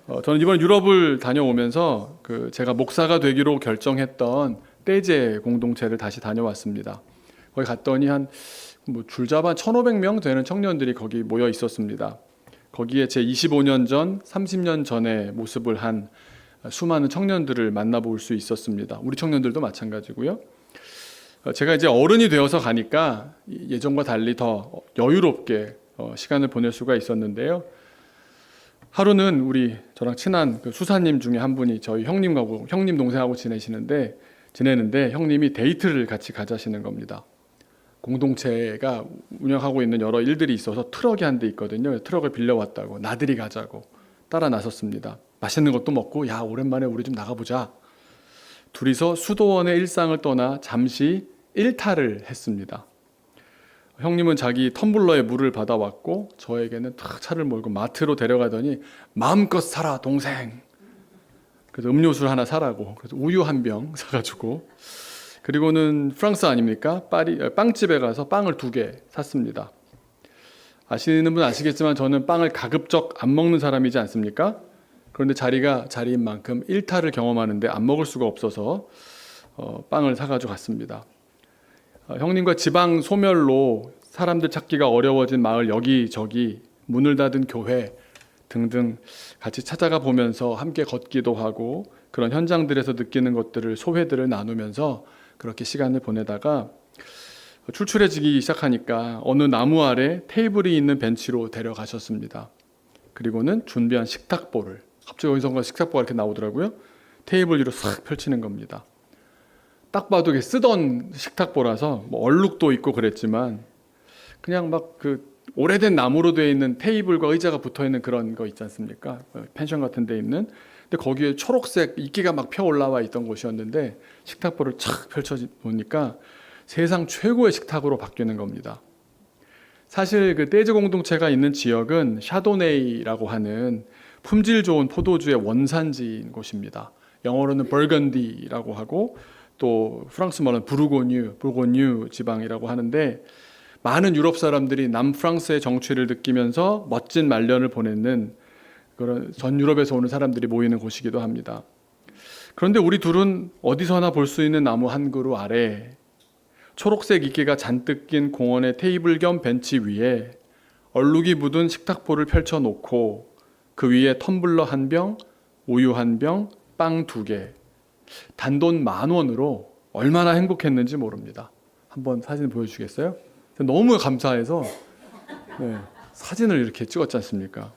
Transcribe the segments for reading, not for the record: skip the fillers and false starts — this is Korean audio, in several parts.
저는 이번 유럽을 다녀오면서 제가 목사가 되기로 결정했던 떼제 공동체를 다시 다녀왔습니다. 거기 갔더니 줄잡아 1,500명 되는 청년들이 거기 모여 있었습니다. 거기에 제 25년 전, 30년 전의 모습을 한 수많은 청년들을 만나볼 수 있었습니다. 우리 청년들도 마찬가지고요. 제가 이제 어른이 되어서 가니까 예전과 달리 더 여유롭게 시간을 보낼 수가 있었는데요. 하루는 저랑 친한 수사님 중에 한 분이 저희 형님 동생하고 지내는데 형님이 데이트를 같이 가자시는 겁니다. 공동체가 운영하고 있는 여러 일들이 있어서 트럭이 한 대 있거든요. 트럭을 빌려왔다고 나들이 가자고 따라 나섰습니다. 맛있는 것도 먹고 야 오랜만에 우리 좀 나가보자. 둘이서 수도원의 일상을 떠나 잠시 일탈을 했습니다. 형님은 자기 텀블러에 물을 받아왔고 저에게는 탁 차를 몰고 마트로 데려가더니 마음껏 사라 동생. 그래서 음료수를 하나 사라고 그래서 우유 한 병 사가지고 그리고는 프랑스 아닙니까? 빵집에 가서 빵을 2개 샀습니다. 아시는 분 아시겠지만 저는 빵을 가급적 안 먹는 사람이지 않습니까? 그런데 자리가 자리인 만큼 일탈을 경험하는데 안 먹을 수가 없어서 빵을 사가지고 갔습니다. 형님과 지방 소멸로 사람들 찾기가 어려워진 마을 여기저기 문을 닫은 교회 등등 같이 찾아가 보면서 함께 걷기도 하고 그런 현장들에서 느끼는 것들을 소회들을 나누면서 그렇게 시간을 보내다가 출출해지기 시작하니까 어느 나무 아래 테이블이 있는 벤치로 데려가셨습니다. 그리고는 준비한 식탁보를 갑자기 어디선가 식탁보가 이렇게 나오더라고요. 테이블 위로 싹 펼치는 겁니다. 딱 봐도 쓰던 식탁보라서 얼룩도 있고 그랬지만 그냥 오래된 나무로 되어 있는 테이블과 의자가 붙어 있는 그런 거 있지 않습니까? 펜션 같은 데 있는. 근데 거기에 초록색 이끼가 막 펴 올라와 있던 곳이었는데 식탁보를 착 펼쳐 보니까 세상 최고의 식탁으로 바뀌는 겁니다. 사실 떼즈 공동체가 있는 지역은 샤도네이라고 하는 품질 좋은 포도주의 원산지인 곳입니다. 영어로는 벌건디라고 하고 또 프랑스 말로는 부르고뉴 지방이라고 하는데 많은 유럽 사람들이 남프랑스의 정취를 느끼면서 멋진 말년을 보내는 그런 전 유럽에서 오는 사람들이 모이는 곳이기도 합니다. 그런데 우리 둘은 어디서나 볼 수 있는 나무 한 그루 아래 초록색 이끼가 잔뜩 낀 공원의 테이블 겸 벤치 위에 얼룩이 묻은 식탁보를 펼쳐놓고 그 위에 텀블러 1병, 우유 1병, 빵 2개 단돈 10,000원으로 얼마나 행복했는지 모릅니다. 한번 사진 보여주시겠어요? 너무 감사해서 사진을 이렇게 찍었지 않습니까?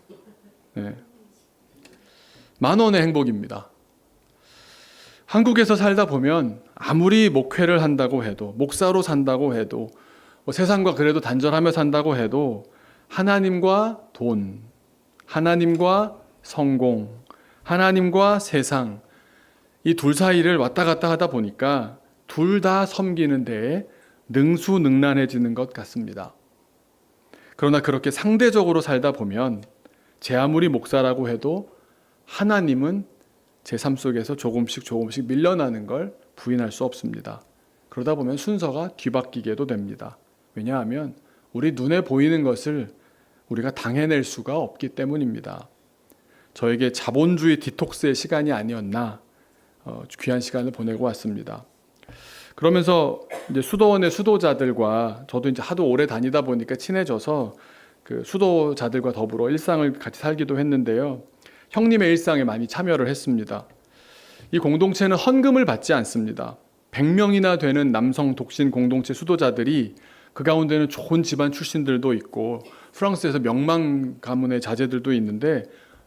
10,000원의 행복입니다. 한국에서 살다 보면 아무리 목회를 한다고 해도 목사로 산다고 해도 세상과 그래도 단절하며 산다고 해도 하나님과 돈, 하나님과 성공, 하나님과 세상 이 둘 사이를 왔다 갔다 하다 보니까 둘 다 섬기는 데에 능수능란해지는 것 같습니다. 그러나 그렇게 상대적으로 살다 보면 제 아무리 목사라고 해도 하나님은 제 삶 속에서 조금씩 밀려나는 걸 부인할 수 없습니다. 그러다 보면 순서가 뒤바뀌게도 됩니다. 왜냐하면 우리 눈에 보이는 것을 우리가 당해낼 수가 없기 때문입니다. 저에게 자본주의 디톡스의 시간이 아니었나 귀한 시간을 보내고 왔습니다. 그러면서 이제 수도원의 수도자들과 저도 이제 하도 오래 다니다 보니까 친해져서 그 수도자들과 더불어 일상을 같이 살기도 했는데요. 형님의 일상에 많이 참여를 했습니다. 이 공동체는 헌금을 받지 않습니다. 100명이나 되는 남성 독신 공동체 수도자들이 그 가운데는 좋은 집안 출신들도 있고 프랑스에서 명망 가문의 자제들도 있는데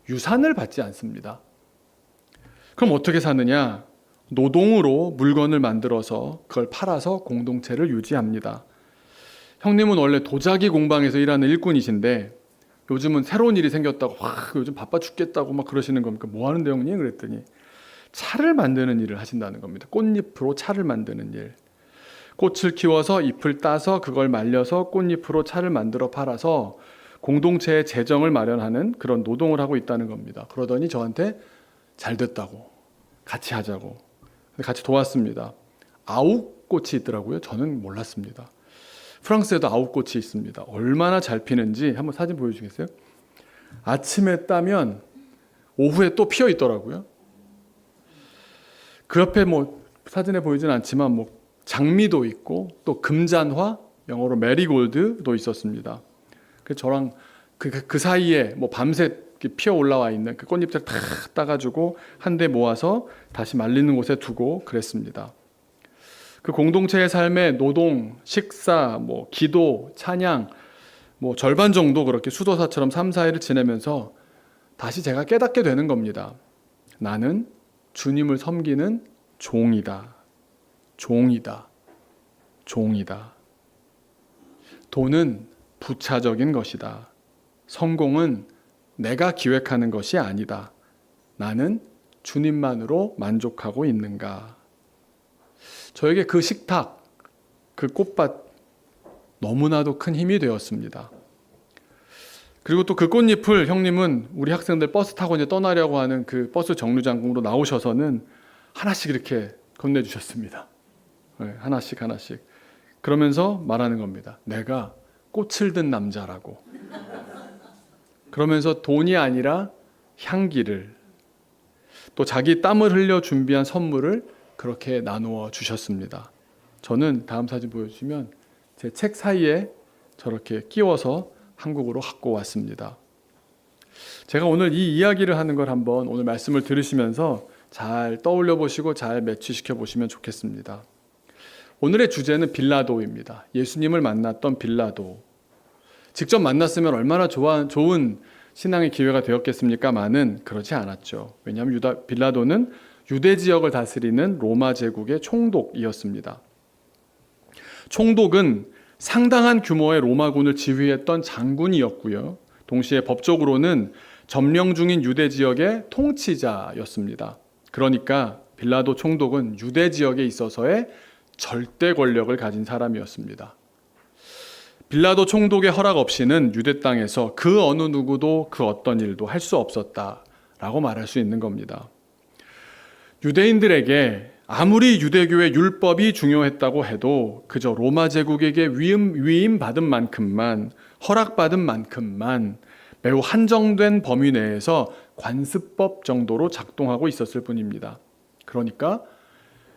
유산을 받지 않습니다. 그럼 어떻게 사느냐? 노동으로 물건을 만들어서 그걸 팔아서 공동체를 유지합니다. 형님은 원래 도자기 공방에서 일하는 일꾼이신데 요즘은 새로운 일이 생겼다고 요즘 바빠 죽겠다고 막 그러시는 겁니까? 뭐 하는데 형님? 그랬더니 차를 만드는 일을 하신다는 겁니다. 꽃잎으로 차를 만드는 일. 꽃을 키워서 잎을 따서 그걸 말려서 꽃잎으로 차를 만들어 팔아서 공동체의 재정을 마련하는 그런 노동을 하고 있다는 겁니다. 그러더니 저한테 잘 됐다고 같이 하자고 같이 도왔습니다. 아욱꽃이 있더라고요. 저는 몰랐습니다. 프랑스에도 아욱꽃이 있습니다. 얼마나 잘 피는지 한번 사진 보여주시겠어요? 아침에 따면 오후에 또 피어 있더라고요. 그 옆에 뭐 사진에 보이진 않지만 뭐 장미도 있고 또 금잔화, 영어로 메리골드도 있었습니다. 그 저랑 그 사이에 뭐 밤새 피어 올라와 있는 그 꽃잎들 다 따가지고 한데 모아서 다시 말리는 곳에 두고 그랬습니다. 그 공동체의 삶에 노동, 식사, 뭐 기도, 찬양, 뭐 절반 정도 그렇게 수도사처럼 3, 4일을 지내면서 다시 제가 깨닫게 되는 겁니다. 나는 주님을 섬기는 종이다. 종이다. 종이다. 돈은 부차적인 것이다. 성공은 내가 기획하는 것이 아니다. 나는 주님만으로 만족하고 있는가? 저에게 그 식탁, 그 꽃밭 너무나도 큰 힘이 되었습니다. 그리고 또 그 꽃잎을 형님은 우리 학생들 버스 타고 이제 떠나려고 하는 그 버스 정류장으로 나오셔서는 하나씩 이렇게 건네주셨습니다. 네, 하나씩. 그러면서 말하는 겁니다. 내가 꽃을 든 남자라고. 그러면서 돈이 아니라 향기를, 또 자기 땀을 흘려 준비한 선물을 그렇게 나누어 주셨습니다. 저는 다음 사진 보여주시면 제 책 사이에 저렇게 끼워서 한국으로 갖고 왔습니다. 제가 오늘 이 이야기를 하는 걸 한번 오늘 말씀을 들으시면서 잘 떠올려 보시고 잘 매치시켜 보시면 좋겠습니다. 오늘의 주제는 빌라도입니다. 예수님을 만났던 빌라도. 직접 만났으면 얼마나 좋은 신앙의 기회가 되었겠습니까마는 그렇지 않았죠. 왜냐하면 빌라도는 유대 지역을 다스리는 로마 제국의 총독이었습니다. 총독은 상당한 규모의 로마군을 지휘했던 장군이었고요. 동시에 법적으로는 점령 중인 유대 지역의 통치자였습니다. 그러니까 빌라도 총독은 유대 지역에 있어서의 절대 권력을 가진 사람이었습니다. 빌라도 총독의 허락 없이는 유대 땅에서 그 어느 누구도 그 어떤 일도 할 수 없었다라고 말할 수 있는 겁니다. 유대인들에게 아무리 유대교의 율법이 중요했다고 해도 그저 로마 제국에게 위임받은 만큼만, 허락받은 만큼만 매우 한정된 범위 내에서 관습법 정도로 작동하고 있었을 뿐입니다. 그러니까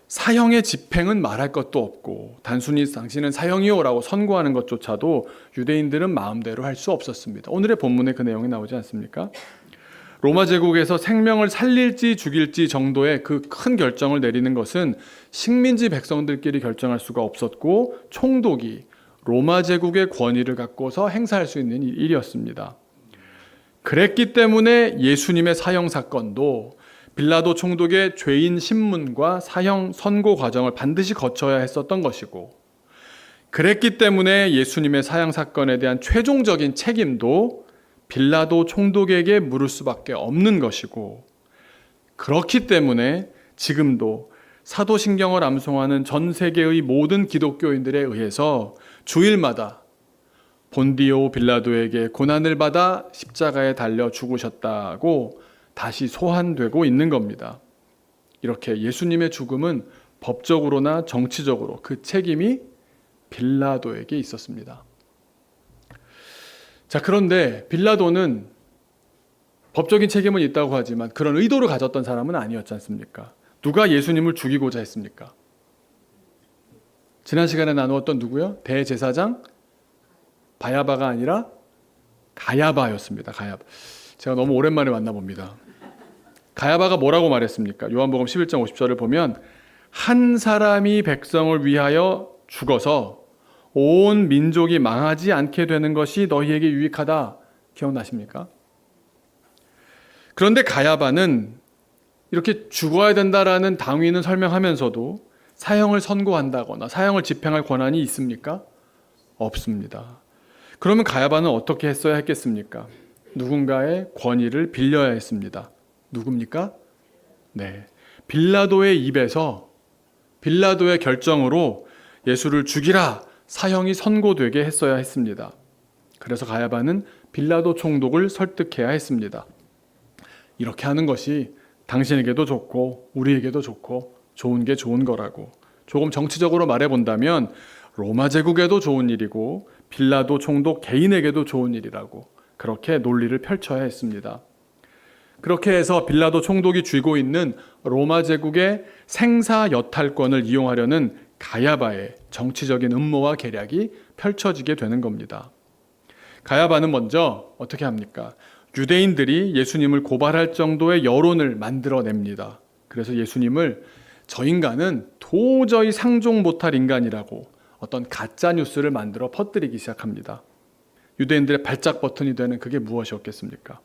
사형의 집행은 말할 것도 없고 단순히 당신은 사형이요라고 선고하는 것조차도 유대인들은 마음대로 할 수 없었습니다. 오늘의 본문에 그 내용이 나오지 않습니까? 로마 제국에서 생명을 살릴지 죽일지 정도의 그 큰 결정을 내리는 것은 식민지 백성들끼리 결정할 수가 없었고 총독이 로마 제국의 권위를 갖고서 행사할 수 있는 일이었습니다. 그랬기 때문에 예수님의 사형 사건도 빌라도 총독의 죄인 신문과 사형 선고 과정을 반드시 거쳐야 했었던 것이고, 그랬기 때문에 예수님의 사형 사건에 대한 최종적인 책임도 빌라도 총독에게 물을 수밖에 없는 것이고, 그렇기 때문에 지금도 사도신경을 암송하는 전 세계의 모든 기독교인들에 의해서 주일마다 본디오 빌라도에게 고난을 받아 십자가에 달려 죽으셨다고 다시 소환되고 있는 겁니다. 이렇게 예수님의 죽음은 법적으로나 정치적으로 그 책임이 빌라도에게 있었습니다. 자, 그런데 빌라도는 법적인 책임은 있다고 하지만 그런 의도를 가졌던 사람은 아니었지 않습니까? 누가 예수님을 죽이고자 했습니까? 지난 시간에 나누었던 누구요? 대제사장 바야바가 아니라 가야바였습니다. 가야바. 제가 너무 오랜만에 만나봅니다. 가야바가 뭐라고 말했습니까? 요한복음 11장 50절을 보면 한 사람이 백성을 위하여 죽어서 온 민족이 망하지 않게 되는 것이 너희에게 유익하다. 기억나십니까? 그런데 가야바는 이렇게 죽어야 된다라는 당위는 설명하면서도 사형을 선고한다거나 사형을 집행할 권한이 있습니까? 없습니다. 그러면 가야바는 어떻게 했어야 했겠습니까? 누군가의 권위를 빌려야 했습니다. 누굽니까? 네, 빌라도의 입에서 빌라도의 결정으로 예수를 죽이라 사형이 선고되게 했어야 했습니다. 그래서 가야바는 빌라도 총독을 설득해야 했습니다. 이렇게 하는 것이 당신에게도 좋고 우리에게도 좋고 좋은 게 좋은 거라고. 조금 정치적으로 말해본다면 로마 제국에도 좋은 일이고 빌라도 총독 개인에게도 좋은 일이라고 그렇게 논리를 펼쳐야 했습니다. 그렇게 해서 빌라도 총독이 쥐고 있는 로마 제국의 생사 여탈권을 이용하려는 가야바의 정치적인 음모와 계략이 펼쳐지게 되는 겁니다. 가야바는 먼저 어떻게 합니까? 유대인들이 예수님을 고발할 정도의 여론을 만들어냅니다. 그래서 예수님을 저 인간은 도저히 상종 못할 인간이라고 어떤 가짜 뉴스를 만들어 퍼뜨리기 시작합니다. 유대인들의 발작 버튼이 되는 그게 무엇이었겠습니까?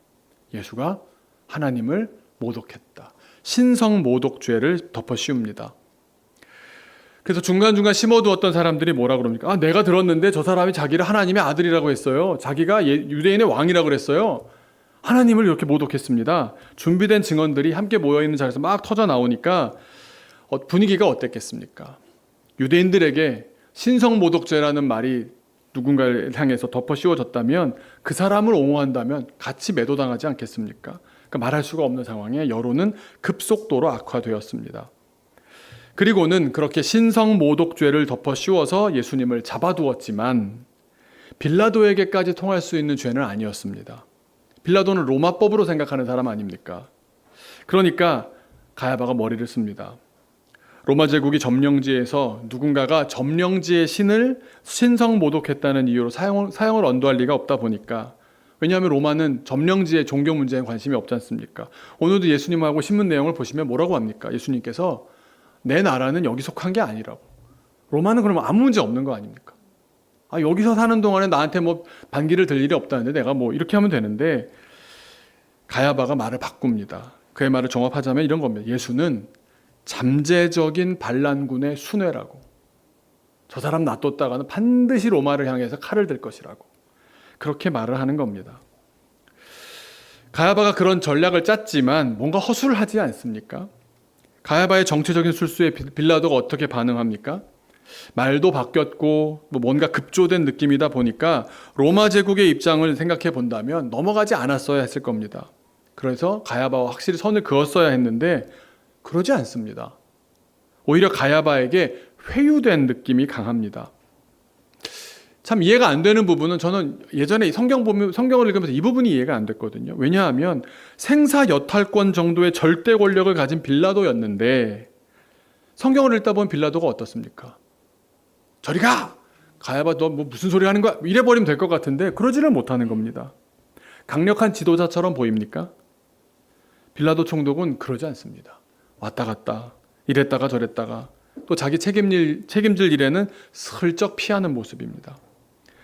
예수가 하나님을 모독했다. 신성 모독죄를 덮어 씌웁니다. 그래서 중간중간 심어두었던 사람들이 뭐라 그럽니까? 내가 들었는데 저 사람이 자기를 하나님의 아들이라고 했어요. 자기가 유대인의 왕이라고 그랬어요. 하나님을 이렇게 모독했습니다. 준비된 증언들이 함께 모여있는 자리에서 막 터져 나오니까 분위기가 어땠겠습니까? 유대인들에게 신성모독죄라는 말이 누군가를 향해서 덮어 씌워졌다면 그 사람을 옹호한다면 같이 매도당하지 않겠습니까? 그러니까 말할 수가 없는 상황에 여론은 급속도로 악화되었습니다. 그리고는 그렇게 신성모독죄를 덮어 씌워서 예수님을 잡아두었지만 빌라도에게까지 통할 수 있는 죄는 아니었습니다. 빌라도는 로마법으로 생각하는 사람 아닙니까? 그러니까 가야바가 머리를 씁니다. 로마 제국이 점령지에서 누군가가 점령지의 신을 신성 모독했다는 이유로 사형을 언도할 리가 없다 보니까, 왜냐하면 로마는 점령지의 종교 문제에 관심이 없지 않습니까? 오늘도 예수님하고 신문 내용을 보시면 뭐라고 합니까? 예수님께서 내 나라는 여기 속한 게 아니라고. 로마는 그러면 아무 문제 없는 거 아닙니까? 여기서 사는 동안에 나한테 뭐 반기를 들 일이 없다는데 내가 뭐 이렇게 하면 되는데, 가야바가 말을 바꿉니다. 그의 말을 종합하자면 이런 겁니다. 예수는 잠재적인 반란군의 순회라고. 저 사람 놔뒀다가는 반드시 로마를 향해서 칼을 들 것이라고. 그렇게 말을 하는 겁니다. 가야바가 그런 전략을 짰지만 뭔가 허술을 하지 않습니까? 가야바의 정치적인 술수에 빌라도가 어떻게 반응합니까? 말도 바뀌었고 뭔가 급조된 느낌이다 보니까 로마 제국의 입장을 생각해 본다면 넘어가지 않았어야 했을 겁니다. 그래서 가야바와 확실히 선을 그었어야 했는데 그러지 않습니다. 오히려 가야바에게 회유된 느낌이 강합니다. 참 이해가 안 되는 부분은, 저는 예전에 성경을 읽으면서 이 부분이 이해가 안 됐거든요. 왜냐하면 생사 여탈권 정도의 절대 권력을 가진 빌라도였는데, 성경을 읽다 보면 빌라도가 어떻습니까? 저리 가! 가야바 너 뭐 무슨 소리 하는 거야? 이래버리면 될 것 같은데 그러지를 못하는 겁니다. 강력한 지도자처럼 보입니까? 빌라도 총독은 그러지 않습니다. 왔다 갔다 이랬다가 저랬다가 또 자기 책임질 일에는 슬쩍 피하는 모습입니다.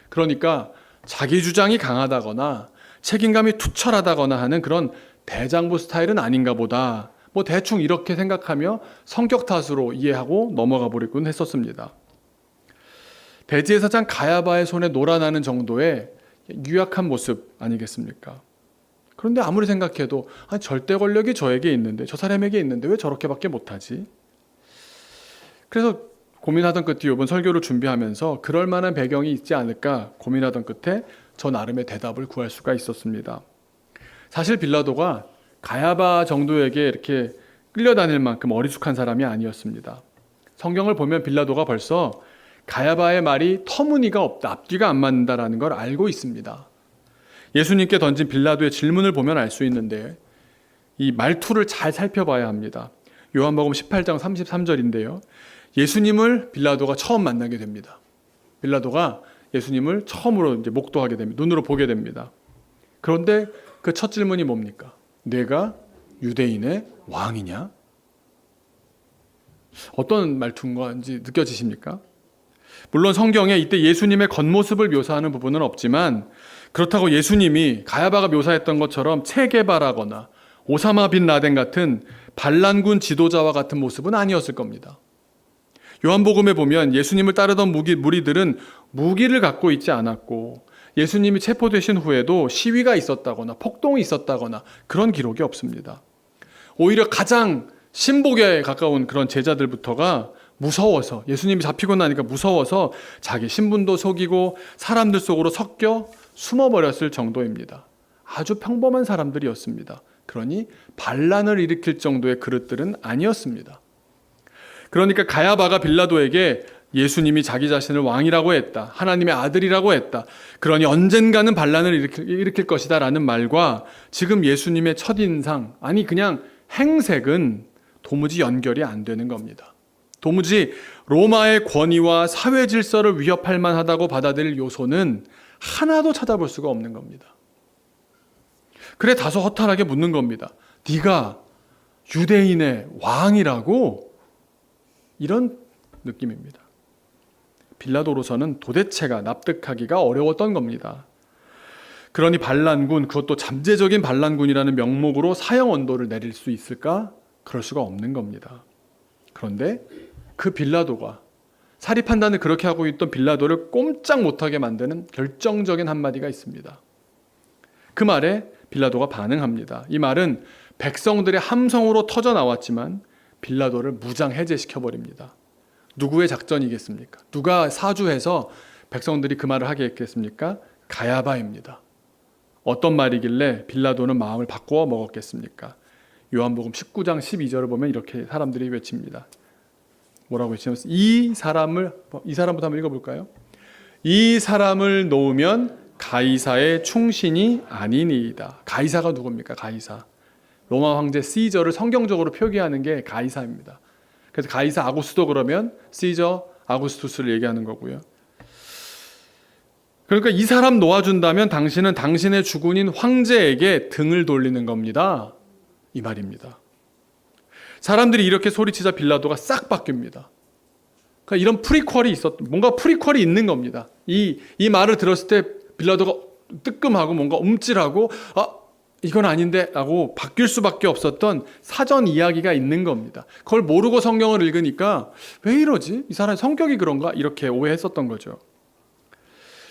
그러니까 자기 주장이 강하다거나 책임감이 투철하다거나 하는 그런 대장부 스타일은 아닌가 보다, 뭐 대충 이렇게 생각하며 성격 탓으로 이해하고 넘어가 버리곤 했었습니다. 대지에서 가야바의 손에 놀아나는 정도의 유약한 모습 아니겠습니까? 그런데 아무리 생각해도 절대 권력이 저에게 있는데, 저 사람에게 있는데 왜 저렇게밖에 못하지? 그래서 고민하던 끝에 이번 설교를 준비하면서 그럴 만한 배경이 있지 않을까 고민하던 끝에 저 나름의 대답을 구할 수가 있었습니다. 사실 빌라도가 가야바 정도에게 이렇게 끌려다닐 만큼 어리숙한 사람이 아니었습니다. 성경을 보면 빌라도가 벌써 가야바의 말이 터무니가 없다, 앞뒤가 안 맞는다라는 걸 알고 있습니다. 예수님께 던진 빌라도의 질문을 보면 알 수 있는데 이 말투를 잘 살펴봐야 합니다. 요한복음 18장 33절인데요. 예수님을 빌라도가 처음 만나게 됩니다. 빌라도가 예수님을 처음으로 이제 목도하게 됩니다. 눈으로 보게 됩니다. 그런데 그 첫 질문이 뭡니까? 내가 유대인의 왕이냐? 어떤 말투인지 느껴지십니까? 물론 성경에 이때 예수님의 겉모습을 묘사하는 부분은 없지만, 그렇다고 예수님이 가야바가 묘사했던 것처럼 체게바라거나 오사마 빈 라덴 같은 반란군 지도자와 같은 모습은 아니었을 겁니다. 요한복음에 보면 예수님을 따르던 무리들은 무기를 갖고 있지 않았고, 예수님이 체포되신 후에도 시위가 있었다거나 폭동이 있었다거나 그런 기록이 없습니다. 오히려 가장 신복에 가까운 그런 제자들부터가 무서워서, 예수님이 잡히고 나니까 무서워서 자기 신분도 속이고 사람들 속으로 섞여 숨어버렸을 정도입니다. 아주 평범한 사람들이었습니다. 그러니 반란을 일으킬 정도의 그릇들은 아니었습니다. 그러니까 가야바가 빌라도에게 예수님이 자기 자신을 왕이라고 했다. 하나님의 아들이라고 했다. 그러니 언젠가는 반란을 일으킬 것이다 라는 말과 지금 예수님의 첫인상, 아니 그냥 행색은 도무지 연결이 안 되는 겁니다. 도무지 로마의 권위와 사회 질서를 위협할 만하다고 받아들일 요소는 하나도 찾아볼 수가 없는 겁니다. 그래 다소 허탈하게 묻는 겁니다. 네가 유대인의 왕이라고? 이런 느낌입니다. 빌라도로서는 도대체가 납득하기가 어려웠던 겁니다. 그러니 반란군, 그것도 잠재적인 반란군이라는 명목으로 사형 언도를 내릴 수 있을까? 그럴 수가 없는 겁니다. 그런데 그 빌라도가 사리 판단을 그렇게 하고 있던 빌라도를 꼼짝 못하게 만드는 결정적인 한마디가 있습니다. 그 말에 빌라도가 반응합니다. 이 말은 백성들의 함성으로 터져 나왔지만 빌라도를 무장 해제시켜버립니다. 누구의 작전이겠습니까? 누가 사주해서 백성들이 그 말을 하게 했겠습니까? 가야바입니다. 어떤 말이길래 빌라도는 마음을 바꾸어 먹었겠습니까? 요한복음 19장 12절을 보면 이렇게 사람들이 외칩니다. 뭐라고 외치냐면 이 사람부터 한번 읽어볼까요? 이 사람을 놓으면 가이사의 충신이 아니니이다. 가이사가 누굽니까? 가이사. 로마 황제 시저를 성경적으로 표기하는 게 가이사입니다. 그래서 가이사 아구스도 그러면 시저 아구스투스를 얘기하는 거고요. 그러니까 이 사람 놓아준다면 당신은 당신의 주군인 황제에게 등을 돌리는 겁니다. 이 말입니다. 사람들이 이렇게 소리치자 빌라도가 싹 바뀝니다. 그러니까 이런 뭔가 프리퀄이 있는 겁니다. 이 말을 들었을 때 빌라도가 뜨끔하고 뭔가 움찔하고 이건 아닌데 라고 바뀔 수밖에 없었던 사전 이야기가 있는 겁니다. 그걸 모르고 성경을 읽으니까 왜 이러지? 이 사람 성격이 그런가? 이렇게 오해했었던 거죠.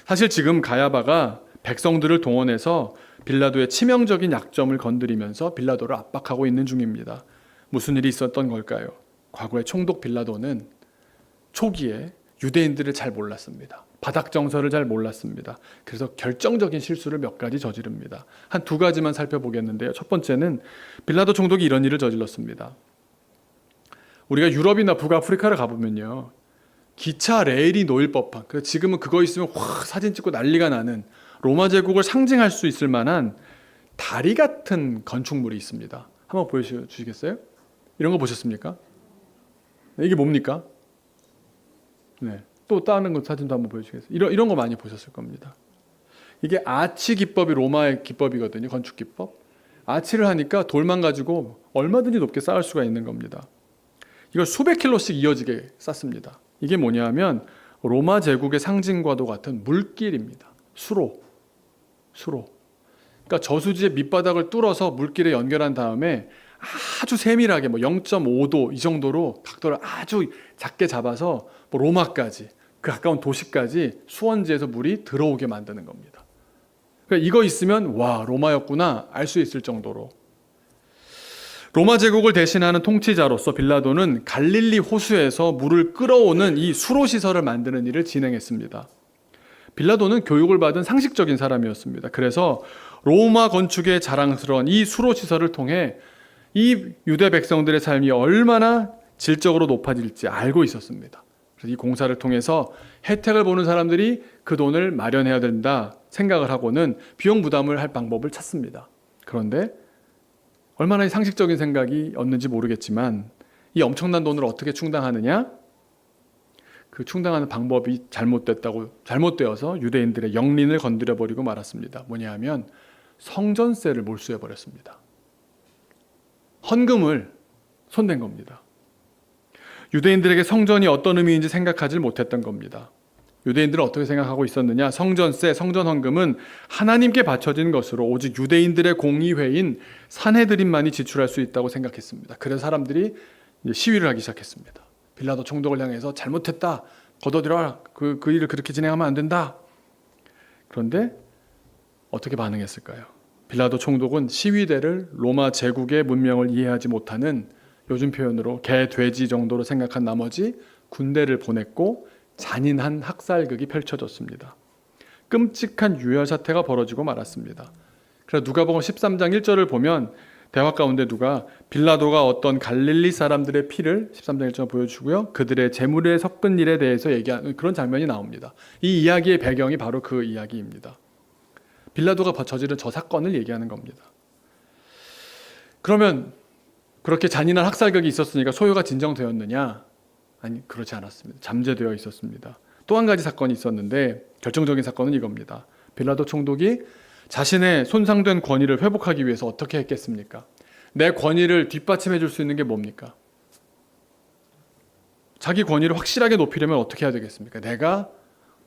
사실 지금 가야바가 백성들을 동원해서 빌라도의 치명적인 약점을 건드리면서 빌라도를 압박하고 있는 중입니다. 무슨 일이 있었던 걸까요? 과거의 총독 빌라도는 초기에 유대인들을 잘 몰랐습니다. 바닥 정서를 잘 몰랐습니다. 그래서 결정적인 실수를 몇 가지 저지릅니다. 한 두 가지만 살펴보겠는데요. 첫 번째는 빌라도 총독이 이런 일을 저질렀습니다. 우리가 유럽이나 북아프리카를 가보면요, 기차 레일이 놓일 법한, 지금은 그거 있으면 확 사진 찍고 난리가 나는 로마 제국을 상징할 수 있을 만한 다리 같은 건축물이 있습니다. 한번 보여주시겠어요? 이런 거 보셨습니까? 이게 뭡니까? 네. 또 다른 거 사진도 한번 보여주시겠어요? 이런 거 많이 보셨을 겁니다. 이게 아치 기법이 로마의 기법이거든요. 건축 기법. 아치를 하니까 돌만 가지고 얼마든지 높게 쌓을 수가 있는 겁니다. 이걸 수백 킬로씩 이어지게 쌓습니다. 이게 뭐냐면 로마 제국의 상징과도 같은 물길입니다. 수로. 그러니까 저수지의 밑바닥을 뚫어서 물길에 연결한 다음에 아주 세밀하게 0.5도 이 정도로 각도를 아주 작게 잡아서 로마까지, 그 가까운 도시까지 수원지에서 물이 들어오게 만드는 겁니다. 그러니까 이거 있으면 와, 로마였구나 알 수 있을 정도로. 로마 제국을 대신하는 통치자로서 빌라도는 갈릴리 호수에서 물을 끌어오는 이 수로 시설을 만드는 일을 진행했습니다. 빌라도는 교육을 받은 상식적인 사람이었습니다. 그래서 로마 건축의 자랑스러운 이 수로 시설을 통해 이 유대 백성들의 삶이 얼마나 질적으로 높아질지 알고 있었습니다. 그래서 이 공사를 통해서 혜택을 보는 사람들이 그 돈을 마련해야 된다 생각을 하고는 비용 부담을 할 방법을 찾습니다. 그런데 얼마나 상식적인 생각이었는지 모르겠지만 이 엄청난 돈을 어떻게 충당하느냐? 그 충당하는 방법이 잘못되어서 유대인들의 영린을 건드려버리고 말았습니다. 뭐냐 하면 성전세를 몰수해버렸습니다. 헌금을 손댄 겁니다. 유대인들에게 성전이 어떤 의미인지 생각하지 못했던 겁니다. 유대인들은 어떻게 생각하고 있었느냐? 성전세, 성전 헌금은 하나님께 바쳐진 것으로 오직 유대인들의 공의회인 산헤드린만이 지출할 수 있다고 생각했습니다. 그래서 사람들이 시위를 하기 시작했습니다. 빌라도 총독을 향해서 잘못했다, 걷어들여라, 그 일을 그렇게 진행하면 안 된다. 그런데 어떻게 반응했을까요? 빌라도 총독은 시위대를 로마 제국의 문명을 이해하지 못하는, 요즘 표현으로 개, 돼지 정도로 생각한 나머지 군대를 보냈고 잔인한 학살극이 펼쳐졌습니다. 끔찍한 유혈 사태가 벌어지고 말았습니다. 그래서 누가복음 13장 1절을 보면 대화 가운데 누가 빌라도가 어떤 갈릴리 사람들의 피를 13장 1절 보여주고요. 그들의 재물에 섞은 일에 대해서 얘기하는 그런 장면이 나옵니다. 이 이야기의 배경이 바로 그 이야기입니다. 빌라도가 저지른 저 사건을 얘기하는 겁니다. 그러면 그렇게 잔인한 학살극이 있었으니까 소요가 진정되었느냐? 아니, 그렇지 않았습니다. 잠재되어 있었습니다. 또 한 가지 사건이 있었는데 결정적인 사건은 이겁니다. 빌라도 총독이 자신의 손상된 권위를 회복하기 위해서 어떻게 했겠습니까? 내 권위를 뒷받침해 줄 수 있는 게 뭡니까? 자기 권위를 확실하게 높이려면 어떻게 해야 되겠습니까? 내가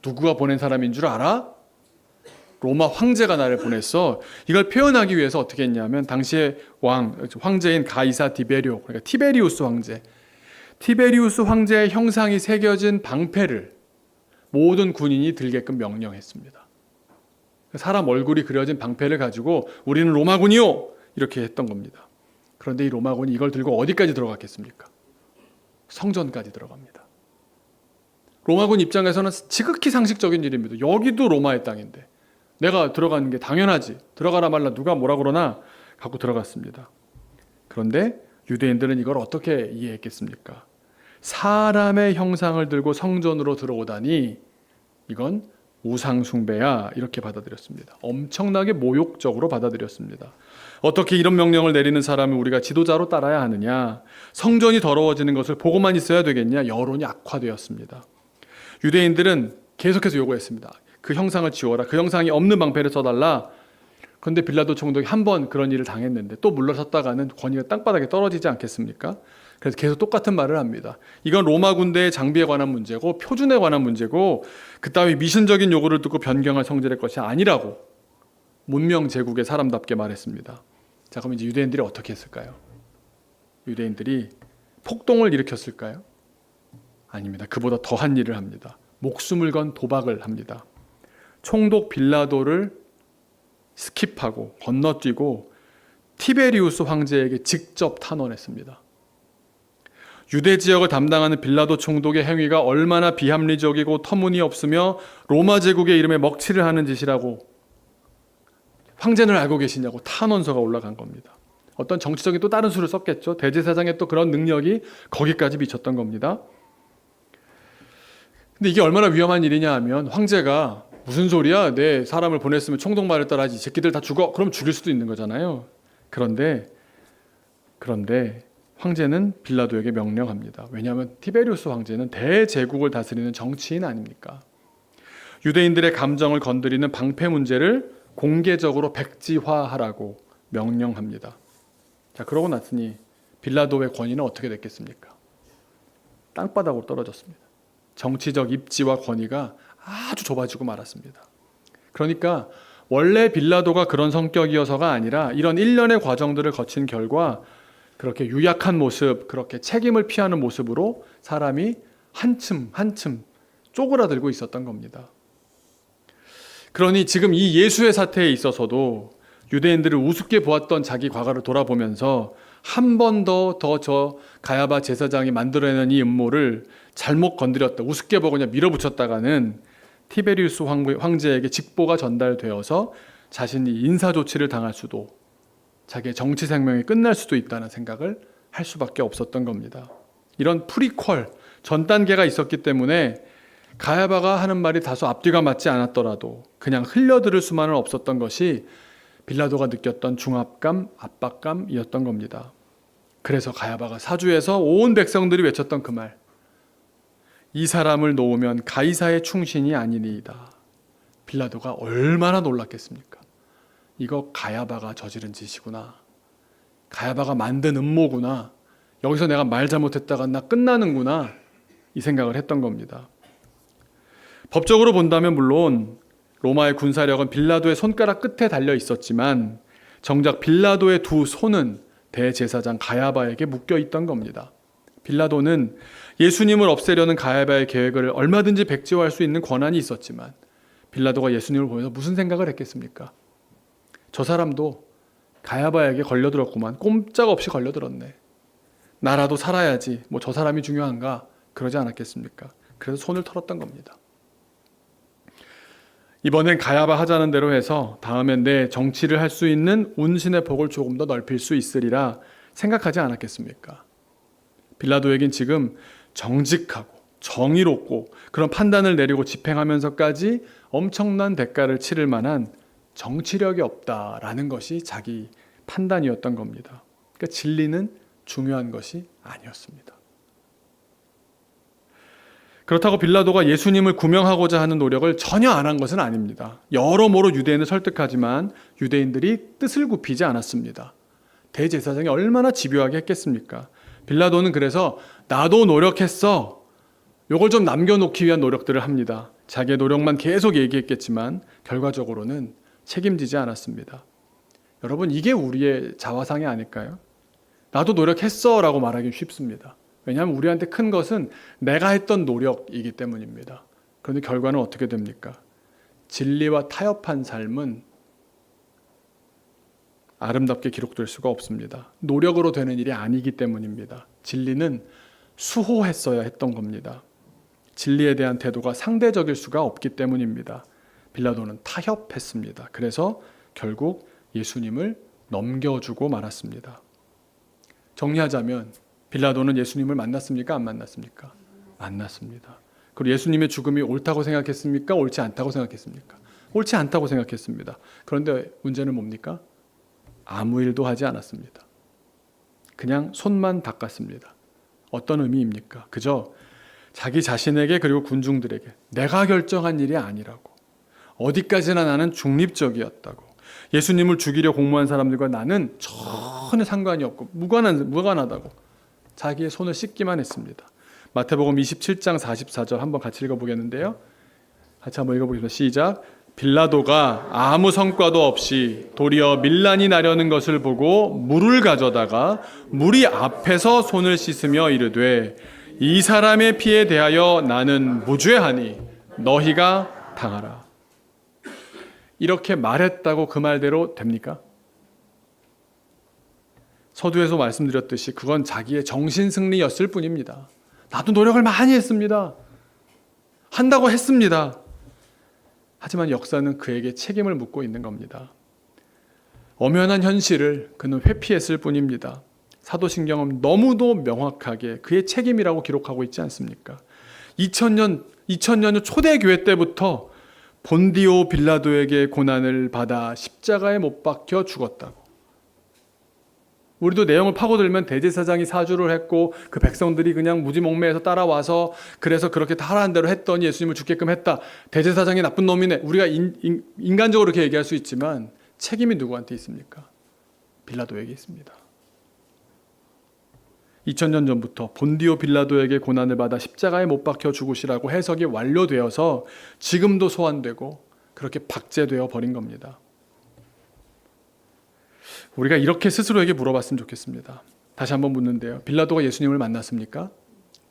누구가 보낸 사람인 줄 알아? 로마 황제가 나를 보냈어. 이걸 표현하기 위해서 어떻게 했냐면 당시의 황제인 가이사 디베리오, 그러니까 티베리우스 황제, 티베리우스 황제의 형상이 새겨진 방패를 모든 군인이 들게끔 명령했습니다. 사람 얼굴이 그려진 방패를 가지고 우리는 로마군이요! 이렇게 했던 겁니다. 그런데 이 로마군이 이걸 들고 어디까지 들어갔겠습니까? 성전까지 들어갑니다. 로마군 입장에서는 지극히 상식적인 일입니다. 여기도 로마의 땅인데 내가 들어가는 게 당연하지. 들어가라 말라 누가 뭐라 그러나 갖고 들어갔습니다. 그런데 유대인들은 이걸 어떻게 이해했겠습니까? 사람의 형상을 들고 성전으로 들어오다니 이건 우상 숭배야, 이렇게 받아들였습니다. 엄청나게 모욕적으로 받아들였습니다. 어떻게 이런 명령을 내리는 사람을 우리가 지도자로 따라야 하느냐? 성전이 더러워지는 것을 보고만 있어야 되겠냐? 여론이 악화되었습니다. 유대인들은 계속해서 요구했습니다. 그 형상을 지워라. 그 형상이 없는 방패를 써달라. 그런데 빌라도 총독이 한 번 그런 일을 당했는데 또 물러섰다가는 권위가 땅바닥에 떨어지지 않겠습니까? 그래서 계속 똑같은 말을 합니다. 이건 로마 군대의 장비에 관한 문제고 표준에 관한 문제고 그따위 미신적인 요구를 듣고 변경할 성질의 것이 아니라고 문명 제국의 사람답게 말했습니다. 자, 그럼 이제 유대인들이 어떻게 했을까요? 유대인들이 폭동을 일으켰을까요? 아닙니다. 그보다 더한 일을 합니다. 목숨을 건 도박을 합니다. 총독 빌라도를 스킵하고 건너뛰고 티베리우스 황제에게 직접 탄원했습니다. 유대 지역을 담당하는 빌라도 총독의 행위가 얼마나 비합리적이고 터무니없으며 로마 제국의 이름에 먹칠을 하는 짓이라고 황제는 알고 계시냐고 탄원서가 올라간 겁니다. 어떤 정치적인 또 다른 수를 썼겠죠. 대제사장의 또 그런 능력이 거기까지 미쳤던 겁니다. 근데 이게 얼마나 위험한 일이냐 하면 황제가 무슨 소리야? 내 사람을 보냈으면 총독 말을 따라하지. 이 새끼들 다 죽어. 그럼 죽일 수도 있는 거잖아요. 그런데 황제는 빌라도에게 명령합니다. 왜냐하면 티베리우스 황제는 대제국을 다스리는 정치인 아닙니까? 유대인들의 감정을 건드리는 방패 문제를 공개적으로 백지화하라고 명령합니다. 자, 그러고 났으니 빌라도의 권위는 어떻게 됐겠습니까? 땅바닥으로 떨어졌습니다. 정치적 입지와 권위가 아주 좁아지고 말았습니다. 그러니까 원래 빌라도가 그런 성격이어서가 아니라 이런 일련의 과정들을 거친 결과 그렇게 유약한 모습, 그렇게 책임을 피하는 모습으로 사람이 한층 쪼그라들고 있었던 겁니다. 그러니 지금 이 예수의 사태에 있어서도 유대인들을 우습게 보았던 자기 과거를 돌아보면서 한 번 더 저 가야바 제사장이 만들어내는 이 음모를 잘못 건드렸다, 우습게 보고 그냥 밀어붙였다가는 티베리우스 황제에게 직보가 전달되어서 자신이 인사조치를 당할 수도, 자기의 정치 생명이 끝날 수도 있다는 생각을 할 수밖에 없었던 겁니다. 이런 프리퀄, 전 단계가 있었기 때문에 가야바가 하는 말이 다소 앞뒤가 맞지 않았더라도 그냥 흘려들을 수만은 없었던 것이 빌라도가 느꼈던 중압감, 압박감이었던 겁니다. 그래서 가야바가 사주에서 온 백성들이 외쳤던 그 말, 이 사람을 놓으면 가이사의 충신이 아니니이다. 빌라도가 얼마나 놀랐겠습니까? 이거 가야바가 저지른 짓이구나. 가야바가 만든 음모구나. 여기서 내가 말 잘못했다가 나 끝나는구나. 이 생각을 했던 겁니다. 법적으로 본다면 물론 로마의 군사력은 빌라도의 손가락 끝에 달려 있었지만 정작 빌라도의 두 손은 대제사장 가야바에게 묶여 있던 겁니다. 빌라도는 예수님을 없애려는 가야바의 계획을 얼마든지 백지화할 수 있는 권한이 있었지만 빌라도가 예수님을 보면서 무슨 생각을 했겠습니까? 저 사람도 가야바에게 걸려들었구만. 꼼짝없이 걸려들었네. 나라도 살아야지. 뭐 저 사람이 중요한가? 그러지 않았겠습니까? 그래서 손을 털었던 겁니다. 이번엔 가야바 하자는 대로 해서 다음엔 내 정치를 할 수 있는 운신의 폭을 조금 더 넓힐 수 있으리라 생각하지 않았겠습니까? 빌라도에겐 지금 정직하고 정의롭고 그런 판단을 내리고 집행하면서까지 엄청난 대가를 치를 만한 정치력이 없다라는 것이 자기 판단이었던 겁니다. 그러니까 진리는 중요한 것이 아니었습니다. 그렇다고 빌라도가 예수님을 구명하고자 하는 노력을 전혀 안 한 것은 아닙니다. 여러모로 유대인을 설득하지만 유대인들이 뜻을 굽히지 않았습니다. 대제사장이 얼마나 집요하게 했겠습니까? 빌라도는 그래서 나도 노력했어. 요걸 좀 남겨놓기 위한 노력들을 합니다. 자기의 노력만 계속 얘기했겠지만 결과적으로는 책임지지 않았습니다. 여러분, 이게 우리의 자화상이 아닐까요? 나도 노력했어 라고 말하기 쉽습니다. 왜냐하면 우리한테 큰 것은 내가 했던 노력이기 때문입니다. 그런데 결과는 어떻게 됩니까? 진리와 타협한 삶은 아름답게 기록될 수가 없습니다. 노력으로 되는 일이 아니기 때문입니다. 진리는 수호했어야 했던 겁니다. 진리에 대한 태도가 상대적일 수가 없기 때문입니다. 빌라도는 타협했습니다. 그래서 결국 예수님을 넘겨주고 말았습니다. 정리하자면 빌라도는 예수님을 만났습니까? 안 만났습니까? 만났습니다. 그리고 예수님의 죽음이 옳다고 생각했습니까? 옳지 않다고 생각했습니까? 옳지 않다고 생각했습니다. 그런데 문제는 뭡니까? 아무 일도 하지 않았습니다. 그냥 손만 닦았습니다. 어떤 의미입니까? 그저 자기 자신에게 그리고 군중들에게 내가 결정한 일이 아니라고, 어디까지나 나는 중립적이었다고, 예수님을 죽이려 공모한 사람들과 나는 전혀 상관이 없고 무관하다고 자기의 손을 씻기만 했습니다. 마태복음 27장 44절 한번 같이 읽어보겠는데요. 같이 한번 읽어보겠습니다. 시작. 빌라도가 아무 성과도 없이 도리어 밀란이 나려는 것을 보고 물을 가져다가 무리 앞에서 손을 씻으며 이르되 이 사람의 피에 대하여 나는 무죄하니 너희가 당하라. 이렇게 말했다고 그 말대로 됩니까? 서두에서 말씀드렸듯이 그건 자기의 정신승리였을 뿐입니다. 나도 노력을 많이 했습니다. 한다고 했습니다. 하지만 역사는 그에게 책임을 묻고 있는 겁니다. 엄연한 현실을 그는 회피했을 뿐입니다. 사도신경은 너무도 명확하게 그의 책임이라고 기록하고 있지 않습니까? 2000년 초대교회 때부터 본디오 빌라도에게 고난을 받아 십자가에 못 박혀 죽었다고. 우리도 내용을 파고들면 대제사장이 사주를 했고 그 백성들이 그냥 무지몽매해서 따라와서 그래서 그렇게 다 하라는 대로 했더니 예수님을 죽게끔 했다. 대제사장이 나쁜 놈이네. 우리가 인간적으로 그렇게 얘기할 수 있지만 책임이 누구한테 있습니까? 빌라도에게 있습니다. 2000년 전부터 본디오 빌라도에게 고난을 받아 십자가에 못 박혀 죽으시라고 해석이 완료되어서 지금도 소환되고 그렇게 박제되어 버린 겁니다. 우리가 이렇게 스스로에게 물어봤으면 좋겠습니다. 다시 한번 묻는데요. 빌라도가 예수님을 만났습니까?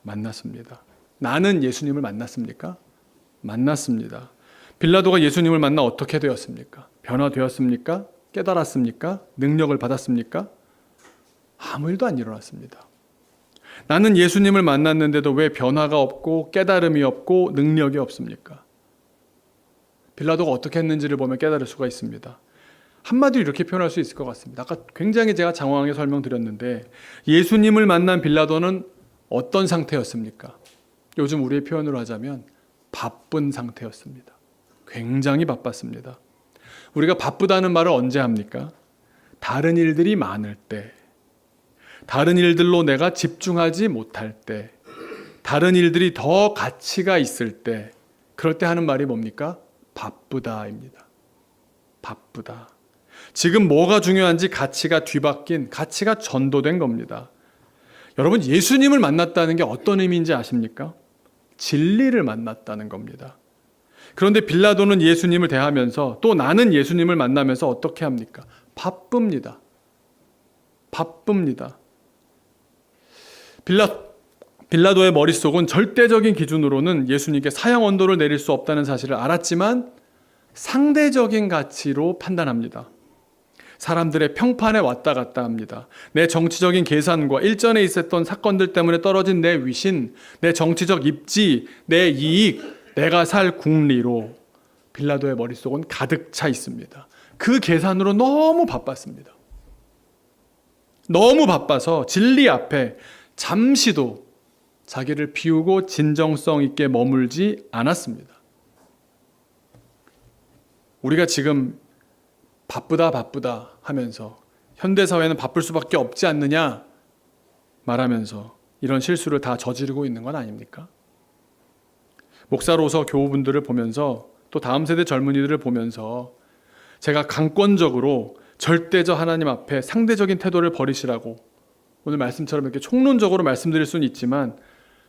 만났습니다. 나는 예수님을 만났습니까? 만났습니다. 빌라도가 예수님을 만나 어떻게 되었습니까? 변화되었습니까? 깨달았습니까? 능력을 받았습니까? 아무 일도 안 일어났습니다. 나는 예수님을 만났는데도 왜 변화가 없고 깨달음이 없고 능력이 없습니까? 빌라도가 어떻게 했는지를 보면 깨달을 수가 있습니다. 한마디로 이렇게 표현할 수 있을 것 같습니다. 아까 굉장히 제가 장황하게 설명드렸는데 예수님을 만난 빌라도는 어떤 상태였습니까? 요즘 우리의 표현으로 하자면 바쁜 상태였습니다. 굉장히 바빴습니다. 우리가 바쁘다는 말을 언제 합니까? 다른 일들이 많을 때, 다른 일들로 내가 집중하지 못할 때, 다른 일들이 더 가치가 있을 때, 그럴 때 하는 말이 뭡니까? 바쁘다입니다. 바쁘다. 지금 뭐가 중요한지 가치가 뒤바뀐, 가치가 전도된 겁니다. 여러분, 예수님을 만났다는 게 어떤 의미인지 아십니까? 진리를 만났다는 겁니다. 그런데 빌라도는 예수님을 대하면서 또 나는 예수님을 만나면서 어떻게 합니까? 바쁩니다. 바쁩니다. 빌라도의 머릿속은 절대적인 기준으로는 예수님께 사형 언도를 내릴 수 없다는 사실을 알았지만 상대적인 가치로 판단합니다. 사람들의 평판에 왔다 갔다 합니다. 내 정치적인 계산과 일전에 있었던 사건들 때문에 떨어진 내 위신, 내 정치적 입지, 내 이익, 내가 살 국리로 빌라도의 머릿속은 가득 차 있습니다. 그 계산으로 너무 바빴습니다. 너무 바빠서 진리 앞에 잠시도 자기를 비우고 진정성 있게 머물지 않았습니다. 우리가 지금 바쁘다 하면서 현대사회는 바쁠 수밖에 없지 않느냐 말하면서 이런 실수를 다 저지르고 있는 건 아닙니까? 목사로서 교우분들을 보면서 또 다음 세대 젊은이들을 보면서 제가 강권적으로 절대적 하나님 앞에 상대적인 태도를 버리시라고 오늘 말씀처럼 이렇게 총론적으로 말씀드릴 수는 있지만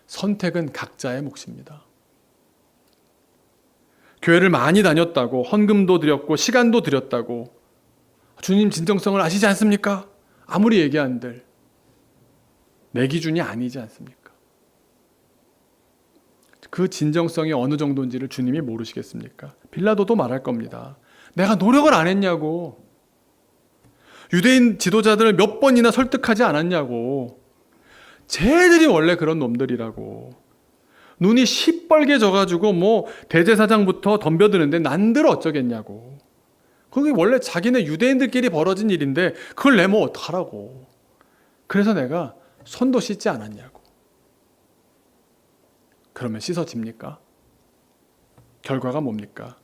선택은 각자의 몫입니다. 교회를 많이 다녔다고 헌금도 드렸고 시간도 드렸다고 주님 진정성을 아시지 않습니까? 아무리 얘기한들 내 기준이 아니지 않습니까? 그 진정성이 어느 정도인지를 주님이 모르시겠습니까? 빌라도도 말할 겁니다. 내가 노력을 안 했냐고. 유대인 지도자들을 몇 번이나 설득하지 않았냐고. 쟤들이 원래 그런 놈들이라고. 눈이 시뻘게 져가지고 대제사장부터 덤벼드는데 난들 어쩌겠냐고. 그게 원래 자기네 유대인들끼리 벌어진 일인데 그걸 내면 어떡하라고. 그래서 내가 손도 씻지 않았냐고. 그러면 씻어집니까? 결과가 뭡니까?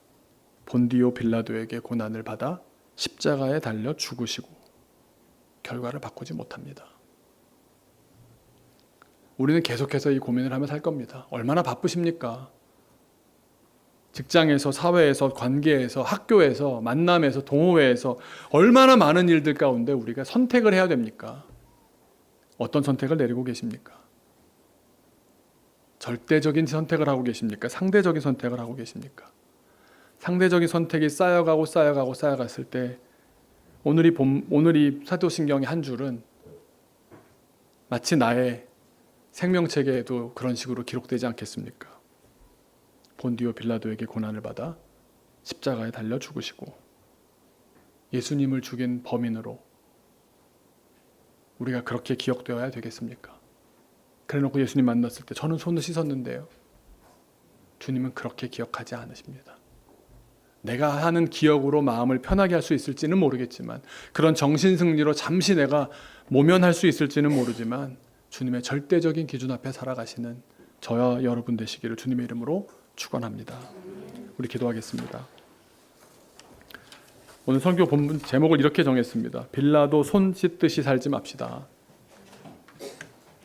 본디오 빌라도에게 고난을 받아 십자가에 달려 죽으시고 결과를 바꾸지 못합니다. 우리는 계속해서 이 고민을 하며 살 겁니다. 얼마나 바쁘십니까? 직장에서, 사회에서, 관계에서, 학교에서, 만남에서, 동호회에서 얼마나 많은 일들 가운데 우리가 선택을 해야 됩니까? 어떤 선택을 내리고 계십니까? 절대적인 선택을 하고 계십니까? 상대적인 선택을 하고 계십니까? 상대적인 선택이 쌓여갔을 때 오늘 이 사도신경의 한 줄은 마치 나의 생명책에도 그런 식으로 기록되지 않겠습니까? 본디오 빌라도에게 고난을 받아 십자가에 달려 죽으시고 예수님을 죽인 범인으로 우리가 그렇게 기억되어야 되겠습니까? 그래놓고 예수님 만났을 때 저는 손을 씻었는데요. 주님은 그렇게 기억하지 않으십니다. 내가 하는 기억으로 마음을 편하게 할 수 있을지는 모르겠지만 그런 정신승리로 잠시 내가 모면할 수 있을지는 모르지만 주님의 절대적인 기준 앞에 살아가시는 저와 여러분 되시기를 주님의 이름으로 축원합니다. 우리 기도하겠습니다. 오늘 설교 본문 제목을 이렇게 정했습니다. 빌라도 손 씻듯이 살지 맙시다.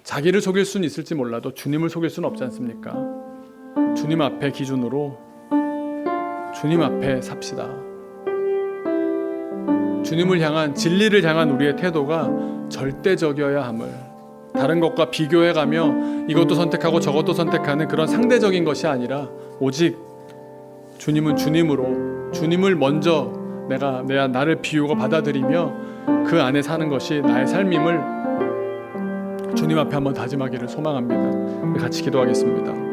자기를 속일 수는 있을지 몰라도 주님을 속일 수는 없지 않습니까? 주님 앞에 기준으로 주님 앞에 삽시다. 주님을 향한 진리를 향한 우리의 태도가 절대적이어야 함을 다른 것과 비교해가며 이것도 선택하고 저것도 선택하는 그런 상대적인 것이 아니라 오직 주님은 주님으로 주님을 먼저 나를 비우고 받아들이며 그 안에 사는 것이 나의 삶임을 주님 앞에 한번 다짐하기를 소망합니다. 우리 같이 기도하겠습니다.